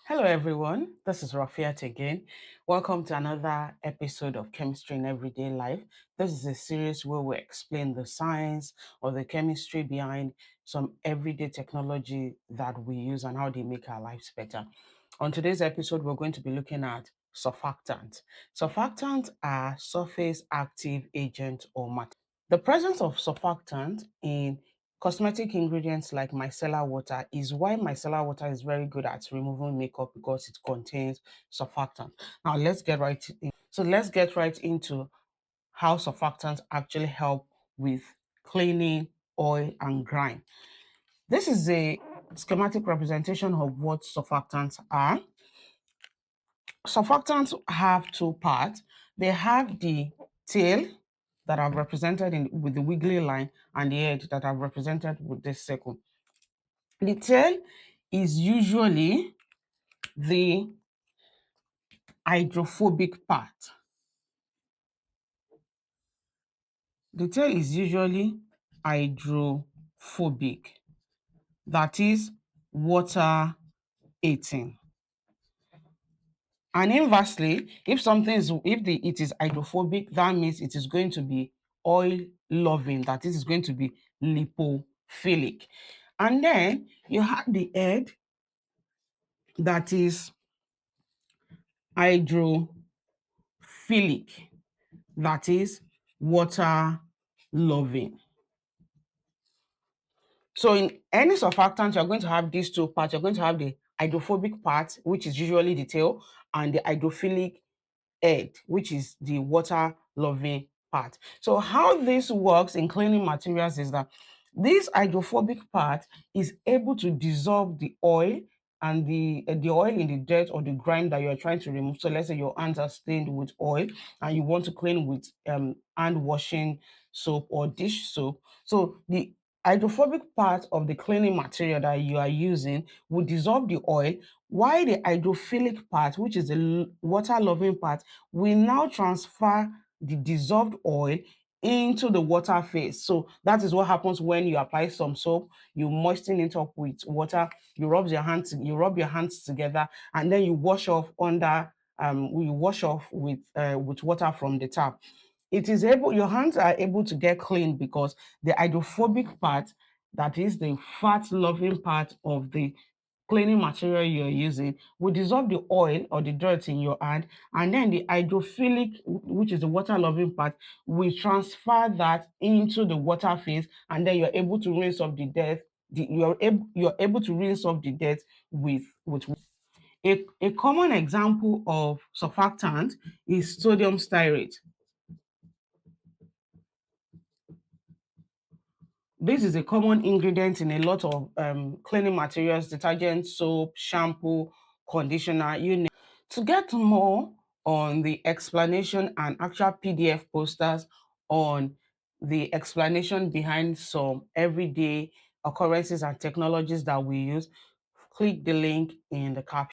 Hello, everyone. This is Rafiat again. Welcome to another episode of Chemistry in Everyday Life. This is a series where we explain the science or the chemistry behind some everyday technology that we use and how they make our lives better. On today's episode, we're going to be looking at surfactants. Surfactants are surface active agents or materials. The presence of surfactant in cosmetic ingredients like micellar water is why micellar water is very good at removing makeup because it contains surfactant. Now let's get right in. So let's get right into how surfactants actually help with cleaning oil and grime. This is a schematic representation of what surfactants are. Surfactants have two parts. They have the tail that are represented with the wiggly line and the head that are represented with this circle. The tail is usually the hydrophobic part. The tail is usually hydrophobic, that is water eating. And inversely, if it is hydrophobic, that means it is going to be oil loving, that is going to be lipophilic. And then you have the head that is hydrophilic, that is water loving. So in any surfactant, you're going to have these two parts. You're going to have the hydrophobic part, which is usually the tail, and the hydrophilic head, which is the water loving part. So how this works in cleaning materials is that this hydrophobic part is able to dissolve the oil and the oil in the dirt or the grime that you're trying to remove. So let's say your hands are stained with oil and you want to clean with hand washing soap or dish soap. So the hydrophobic part of the cleaning material that you are using will dissolve the oil, while the hydrophilic part, which is the water loving part, will now transfer the dissolved oil into the water phase. So that is what happens when you apply some soap, you moisten it up with water, you rub your hands together, and then you wash off with water from the tap. Your hands are able to get clean because the hydrophobic part, that is the fat loving part of the cleaning material you're using, will dissolve the oil or the dirt in your hand, and then the hydrophilic, which is the water loving part, will transfer that into the water phase, and then you're able to rinse off the dirt. You're able to rinse off the dirt with a common example of surfactant is sodium stearate. This is a common ingredient in a lot of cleaning materials, detergent, soap, shampoo, conditioner, you name it. To get more on the explanation and actual PDF posters on the explanation behind some everyday occurrences and technologies that we use, click the link in the caption.